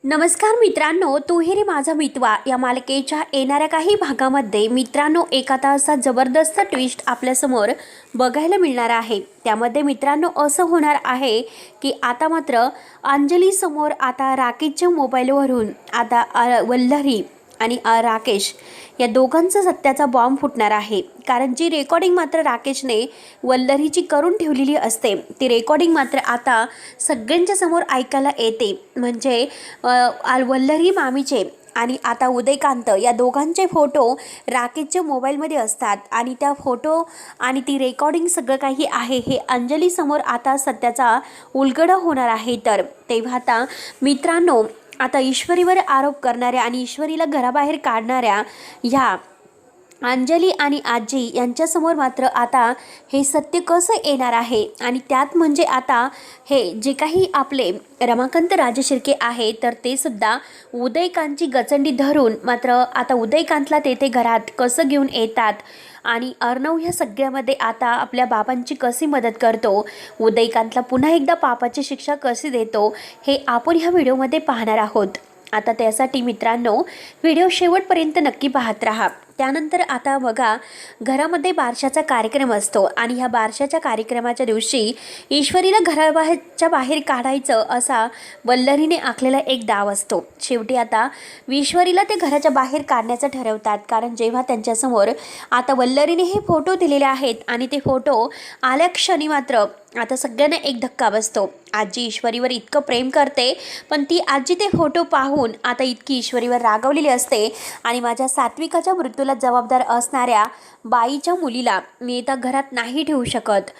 नमस्कार मित्रांनो, तू हे रे माझा मितवा या मालिकेच्या येणाऱ्या काही भागामध्ये मित्रांनो एक आता असा जबरदस्त ट्विस्ट आपल्यासमोर बघायला मिळणार आहे। त्यामध्ये मित्रांनो असं होणार आहे की आता मात्र अंजली समोर आता राकेशच्या मोबाईलवरून आता वल्लरी आणि राकेश या दोघांचा सत्याचा बॉम्ब फुटणार आहे। कारण जी रेकॉर्डिंग मात्र राकेशने वल्लरीची करून ठेवलेली असते ती रेकॉर्डिंग मात्र आता सगळ्यांच्या समोर ऐकायला येते। म्हणजे वल्लरी मामीचे आणि आता उदयकांत या दोघांचे फोटो राकेशच्या मोबाईलमध्ये असतात आणि त्या फोटो आणि ती रेकॉर्डिंग सगळं काही आहे हे अंजली समोर आता सत्याचा उलगडा होणार आहे। तर तेव्हा आता मित्रांनो आता ईश्वरीवर आरोप करणाऱ्या आणि ईश्वरीला घराबाहेर काढणाऱ्या ह्या अंजली आणि आजी यांच्यासमोर मात्र आता हे सत्य कसं येणार आहे। आणि त्यात म्हणजे आता हे जे काही आपले रमाकांत राजशिर्के आहे तर ते सुद्धा उदयकांतची गचंडी धरून मात्र आता उदयकांतला तेथे घरात कसं घेऊन येतात आणि अर्णव ह्या सगळ्यामध्ये आता आपल्या बाबांची कशी मदत करतो, उदयकांतला पुन्हा एकदा पापाची शिक्षा कशी देतो हे आपण ह्या व्हिडिओमध्ये पाहणार आहोत। आता त्यासाठी मित्रांनो व्हिडिओ शेवटपर्यंत नक्की पाहत राहा। त्यानंतर आता बघा घरामध्ये बारशाचा कार्यक्रम असतो आणि ह्या बारशाच्या कार्यक्रमाच्या दिवशी ईश्वरीला घराबाहेरच्या बाहेर काढायचं असा वल्लरीने आखलेला एक डाव असतो। शेवटी आता ईश्वरीला ते घराच्या बाहेर काढण्याचं ठरवतात। कारण जेव्हा त्यांच्यासमोर आता वल्लरीने हे फोटो दिलेले आहेत आणि ते फोटो आल्या क्षणी मात्र आता सगळ्यांना एक धक्का बसतो। आजी ईश्वरीवर इतकं प्रेम करते पण ती आजी ते फोटो पाहून आता इतकी ईश्वरीवर रागवलेली असते आणि माझ्या सात्विकाच्या मृत्यूला जबाबदार असणाऱ्या बाईच्या मुलीला मी आता घरात नाही ठेवू शकत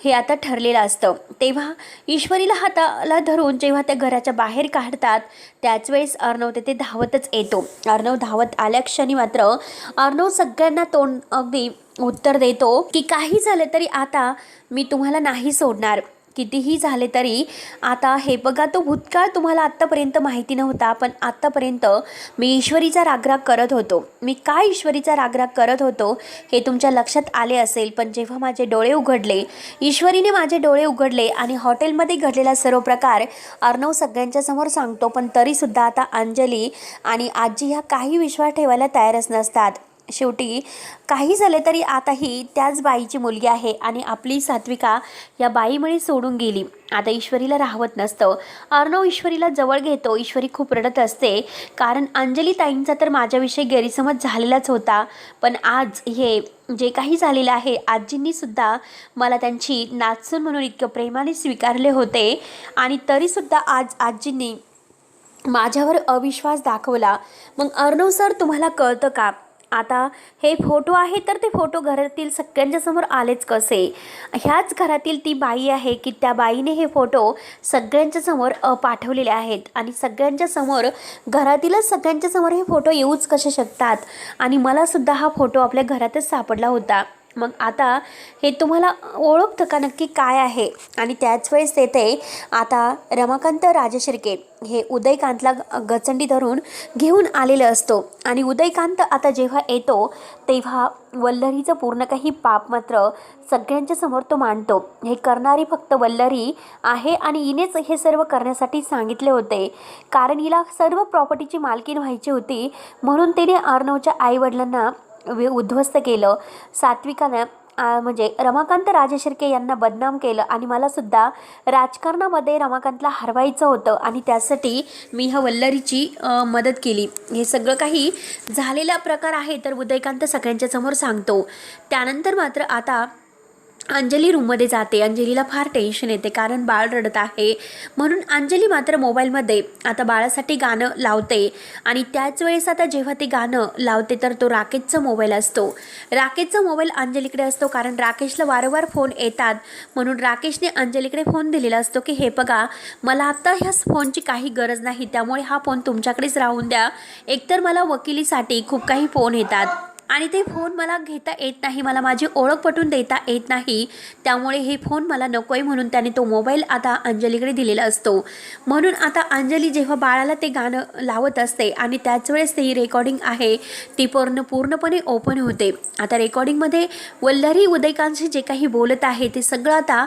हे आता ठरलेलं असतं। तेव्हा ईश्वरीला हाताला धरून जेव्हा त्या घराच्या बाहेर काढतात त्याच वेळेस अर्णव तेथे धावतच येतो। अर्णव धावत आल्या क्षणी मात्र अर्णव सगळ्यांना तोंड अगदी उत्तर देतो की काही झालं तरी आता मी तुम्हाला नाही सोडणार, कितीही झाले तरी आता हे बघा तो भूतकाळ तुम्हाला आत्तापर्यंत माहिती नव्हता पण आत्तापर्यंत मी ईश्वरीचा रागराग करत होतो। मी काय ईश्वरीचा रागराग करत होतो हे तुमच्या लक्षात आले असेल। पण जेव्हा माझे डोळे उघडले, ईश्वरीने माझे डोळे उघडले आणि हॉटेलमध्ये घडलेला सर्व प्रकार अर्णव सगळ्यांच्या समोर सांगतो पण तरीसुद्धा आता अंजली आणि आजी ह्या काही विश्वास ठेवायला तयारच नसतात। शेवटी काही झाले तरी आता ही त्याच बाईची मुलगी आहे आणि आपली सात्विका या बाईमुळे सोडून गेली। आता ईश्वरीला राहवत नसतं। अर्णव ईश्वरीला जवळ घेतो। ईश्वरी खूप रडत असते कारण अंजली ताईंचा तर माझ्याविषयी गैरसमज झालेलाच होता पण आज हे जे काही झालेलं आहे आजींनी सुद्धा मला त्यांची नातसून म्हणून इतकं प्रेमाने स्वीकारले होते आणि तरीसुद्धा आज आजींनी माझ्यावर अविश्वास दाखवला। मग अर्णव सर तुम्हाला कळतं का आता हे फोटो आहे तर ते फोटो घरातील सगळ्यांच्या समोर आलेच कसे? ह्याच घरातील ती बाई आहे की त्या बाईने हे फोटो सगळ्यांच्या समोर पाठवलेले आहेत आणि सगळ्यांच्या समोर घरातीलच सगळ्यांच्या समोर हे फोटो येऊच कसे शकतात आणि मला सुद्धा हा फोटो आपल्या घरातच सापडला होता। मग आता हे तुम्हाला ओळखतं का नक्की काय आहे? आणि त्याच वेळेस तेथे आता रमाकांत राजशिर्के हे उदयकांतला गचंडी धरून घेऊन आलेलं असतो आणि उदयकांत आता जेव्हा येतो तेव्हा वल्लरीचं पूर्ण काही पाप मात्र सगळ्यांच्या समोर तो मांडतो। हे करणारी फक्त वल्लरी आहे आणि हिनेच हे सर्व करण्यासाठी सांगितले होते कारण हिला सर्व प्रॉपर्टीची मालकीण व्हायची होती म्हणून तिने अर्णवच्या आईवडिलांना उद्ध्वस्त केलं। सात्विकानं म्हणजे रमाकांत राजशिर्के यांना बदनाम केलं आणि मला सुद्धा राजकारणामध्ये रमाकांतला हरवायचं होतं आणि त्यासाठी मी ह्या वल्लरीची मदत केली। हे सगळं काही झालेला प्रकार आहे तर उदयकांत सगळ्यांच्या समोर सांगतो। त्यानंतर मात्र आता अंजली रूममध्ये जाते। अंजलीला फार टेन्शन येते कारण बाळ रडत आहे म्हणून अंजली मात्र मोबाईलमध्ये आता बाळासाठी गाणं लावते आणि त्याच वेळेस आता जेव्हा ते गाणं लावते तर तो राकेशचा मोबाईल असतो। राकेशचा मोबाईल अंजलीकडे असतो कारण राकेशला वारंवार फोन येतात म्हणून राकेशने अंजलीकडे फोन दिलेला असतो की हे बघा मला आत्ता ह्या फोनची काही गरज नाही त्यामुळे हा फोन तुमच्याकडेच राहून द्या, एकतर मला वकिलीसाठी खूप काही फोन येतात आणि ते फोन मला घेता येत नाही, मला माझी ओळख पटवून देता येत नाही, त्यामुळे हे फोन मला नको आहे म्हणून त्याने तो मोबाईल आता अंजलीकडे दिलेला असतो. म्हणून आता अंजली जेव्हा बाळाला ते गाणं लावत असते आणि त्याच वेळेस ती रेकॉर्डिंग आहे ती पूर्णपणे ओपन होते. आता रेकॉर्डिंगमध्ये वल्लरी उदयकांतशी जे काही बोलत आहे ते सगळं आता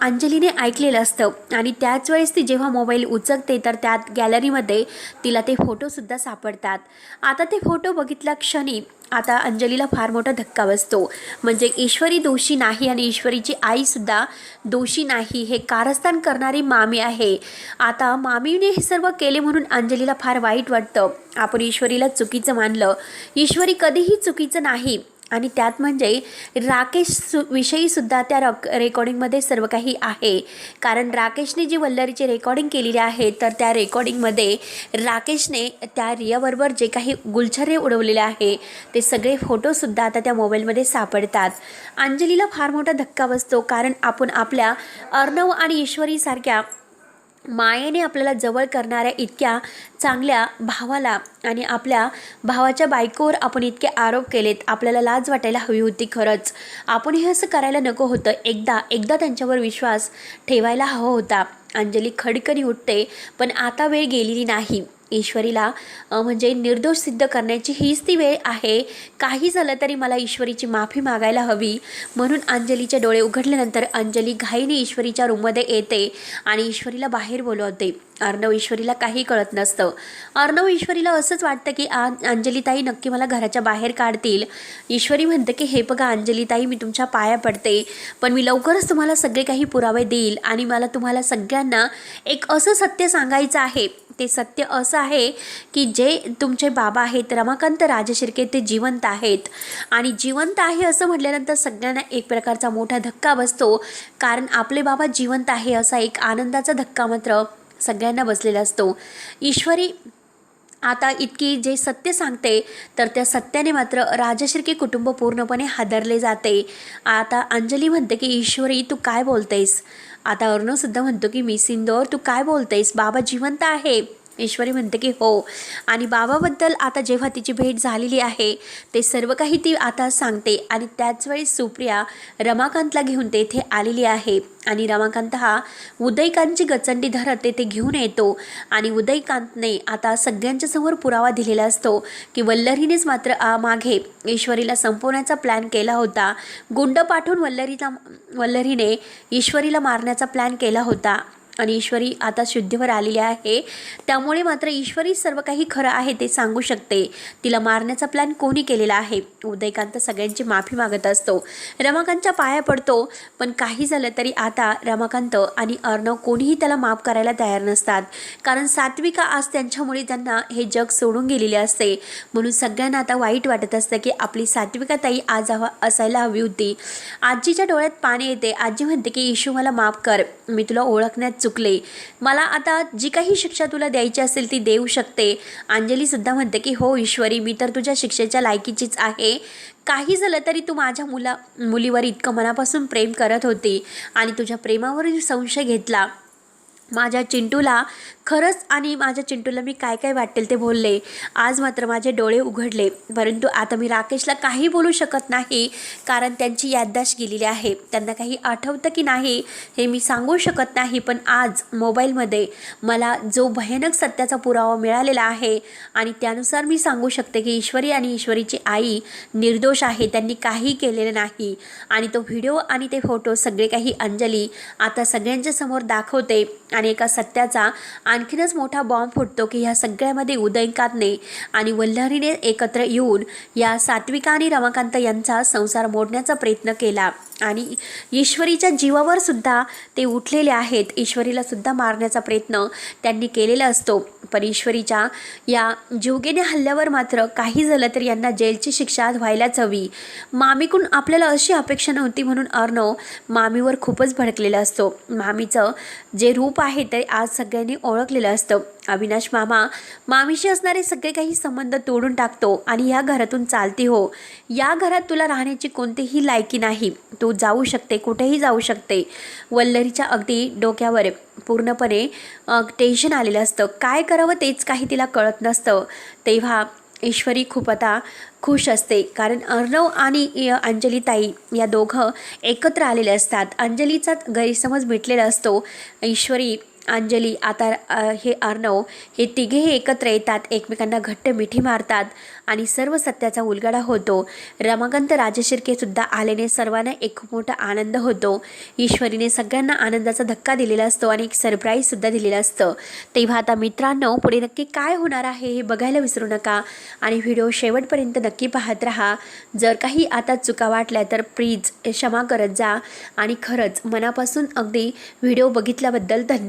अंजलीने ऐकलेलं असतं आणि त्याच वेळेस ती जेव्हा मोबाईल उचलते तर त्यात गॅलरीमध्ये तिला ते फोटोसुद्धा सापडतात. आता ते फोटो बघितल्या क्षणी आता अंजलीला फार मोठा धक्का बसतो. म्हणजे ईश्वरी दोषी नाही आणि ईश्वरीची आईसुद्धा दोषी नाही, हे कारस्थान करणारी मामी आहे. आता मामीने हे सर्व केले म्हणून अंजलीला फार वाईट वाटतं. आपण ईश्वरीला चुकीचं मानलं, ईश्वरी कधीही चुकीचं नाही. आणि त्यात म्हणजे राकेश विषयीसुद्धा त्या रेकॉर्डिंगमध्ये सर्व काही आहे. कारण राकेशने जी वल्लरीची रेकॉर्डिंग केलेली आहे तर त्या रेकॉर्डिंगमध्ये राकेशने त्या रियाबरोबर जे काही गुलछर्रे उडवलेले आहे ते सगळे फोटोसुद्धा आता त्या मोबाईलमध्ये सापडतात. अंजलीला फार मोठा धक्का बसतो, कारण आपण आपल्या अर्णव आणि ईश्वरीसारख्या मायेने आपल्याला जवळ करणाऱ्या इतक्या चांगल्या भावाला आणि आपल्या भावाच्या बायकोवर आपण इतके आरोप केलेत. आपल्याला लाज वाटायला हवी होती. खरंच आपण हे असं करायला नको होतं. एकदा त्यांच्यावर विश्वास ठेवायला हवा होता. अंजली खडकनी उठते, पण आता वेळ गेलेली नाही. ईश्वरीला म्हणजे निर्दोष सिद्ध करण्याची हीच ती वेळ आहे. काही झालं तरी मला ईश्वरीची माफी मागायला हवी. म्हणून अंजलीचे डोळे उघडल्यानंतर अंजली घाईने ईश्वरीच्या रूममध्ये येते आणि ईश्वरीला बाहेर बोलवते. अर्णव ईश्वरीला काही कळत नसतं. अर्णव ईश्वरीला असंच वाटतं की अंजलीताई नक्की मला घराच्या बाहेर काढतील. ईश्वरी म्हणते की हे बघा अंजलीताई, मी तुमच्या पाया पडते, पण मी लवकरच तुम्हाला सगळे काही पुरावे देईल आणि मला तुम्हाला सगळ्यांना एक असं सत्य सांगायचं आहे. ते सत्य असं आहे की जे तुमचे बाबा आहेत रमाकांत राजशिर्के ते जिवंत आहेत. आणि जिवंत आहे असं म्हटल्यानंतर सगळ्यांना एक प्रकारचा मोठा धक्का बसतो, कारण आपले बाबा जिवंत आहे असा एक आनंदाचा धक्का मात्र सगळ्यांना बसलेला असतो. ईश्वरी आता इतकी जे सत्य सांगते तर त्या सत्याने मात्र राजशिर्के कुटुंब पूर्णपणे हादरले जाते. आता अंजली म्हणते की ईश्वरी तू काय बोलतेस. आता अर्णवसुद्धा म्हणतो की मी सिंदूर तू काय बोलतेस, बाबा जिवंत आहे. ईश्वरी म्हणते की हो. आणि बाबाबद्दल आता जेव्हा तिची भेट झालेली आहे ते सर्व काही ती आता सांगते. आणि त्याच वेळी सुप्रिया रमाकांतला घेऊन तेथे आलेली आहे आणि रमाकांत हा उदयकांतची गचंडी धरत तेथे घेऊन येतो. आणि उदयकांतने आता सगळ्यांच्या समोर पुरावा दिलेला असतो की वल्लरीनेच मात्र मागे ईश्वरीला संपवण्याचा प्लॅन केला होता. गुंड पाठवून वल्लरीने ईश्वरीला मारण्याचा प्लॅन केला होता. आणि ईश्वरी आता शुद्धीवर आलेली आहे, त्यामुळे मात्र ईश्वरी सर्व काही खरं आहे ते सांगू शकते. तिला मारण्याचा प्लॅन कोणी केलेला आहे. उदयकांत सगळ्यांची माफी मागत असतो, रमाकांतच्या पाया पडतो. पण काही झालं तरी आता रमाकांत आणि अर्णव कोणीही त्याला माफ करायला तयार नसतात, कारण सात्विका आज त्यांच्यामुळे त्यांना हे जग सोडून गेलेले असते. म्हणून सगळ्यांना आता वाईट वाटत असतं की आपली सात्विका ताई आज असायला हवी होती. आजीच्या डोळ्यात पाणी येते. आजी म्हणते की ईशू मला माफ कर, मी तुला ओळखण्यात चुकले, मला आता जी काही शिक्षा तुला द्यायची असेल ती देऊ शकते. अंजली सुद्धा म्हणते की हो ईश्वरी, मी तर तुझ्या शिक्षेच्या लायकीचीच आहे. काही झालं तरी तू माझ्या मुलीवर इतकं मनापासून प्रेम करत होती आणि तुझ्या प्रेमावर संशय घेतला. माझ्या चिंटूला खरंच आणि माझ्या चिंटूला मी काय काय वाटेल ते बोलले. आज मात्र माझे डोळे उघडले, परंतु आता मी राकेशला काही बोलू शकत नाही, कारण त्यांची याददाश्त गेलेली आहे. त्यांना काही आठवतं की नाही हे मी सांगू शकत नाही. पण आज मोबाईलमध्ये मला जो भयानक सत्याचा पुरावा मिळालेला आहे आणि त्यानुसार मी सांगू शकते की ईश्वरी आणि ईश्वरीची आई निर्दोष आहे, त्यांनी काही केलेलं नाही. आणि तो व्हिडिओ आणि ते फोटो सगळे काही अंजली आता सगळ्यांच्या समोर दाखवते. आणि एका सत्याचा आणखीनच मोठा बॉम्ब फुटतो की ह्या सगळ्यामध्ये उदयकांतने आणि वल्लरीने एकत्र येऊन या सात्विका आणि रमाकांत यांचा संसार मोडण्याचा प्रयत्न केला. आणि ईश्वरीच्या जीवावर सुद्धा ते उठलेले आहेत. ईश्वरीला सुद्धा मारण्याचा प्रयत्न त्यांनी केलेला असतो. पण ईश्वरीच्या या जीवघेण्या हल्ल्यावर मात्र काही झालं तर यांना जेलची शिक्षा व्हायलाच हवी. मामीकडून आपल्याला अशी अपेक्षा नव्हती, म्हणून अर्णव मामीवर खूपच भडकलेला असतो. मामीचं जे रूप आहे ते आज सगळ्यांनी ओळखलेलं असतं. अविनाश मामा मामीशी असणारे सगळे काही संबंध तोडून टाकतो आणि या घरातून चालती हो, या घरात तुला राहण्याची कोणतीही लायकी नाही, तू जाऊ शकते, कुठेही जाऊ शकते. वल्लरीच्या अगदी डोक्यावर पूर्णपणे टेन्शन आलेलं असतं. काय करावं तेच काही तिला कळत नसतं. तेव्हा ईश्वरी खूप आता खुश असते, कारण अर्णव आणि अंजली ताई या दोघं एकत्र आलेले असतात. अंजलीचा गैरसमज मिटलेला असतो. ईश्वरी, अंजली, आता हे अर्णव हे तिघेही एकत्र येतात, एकमेकांना घट्ट मिठी मारतात आणि सर्व सत्याचा उलगडा होतो. रमाकांत राजशिर्केसुद्धा आल्याने सर्वांना एक खूप मोठा आनंद होतो. ईश्वरीने सगळ्यांना आनंदाचा धक्का दिलेला असतो आणि एक सरप्राईजसुद्धा दिलेलं असतं. तेव्हा आता मित्रांनो, पुढे नक्की काय होणार आहे हे बघायला विसरू नका आणि व्हिडिओ शेवटपर्यंत नक्की पाहत राहा. जर काही आता चुका वाटल्या तर प्लीज क्षमा करत जा आणि खरंच मनापासून अगदी व्हिडिओ बघितल्याबद्दल धन्यवाद.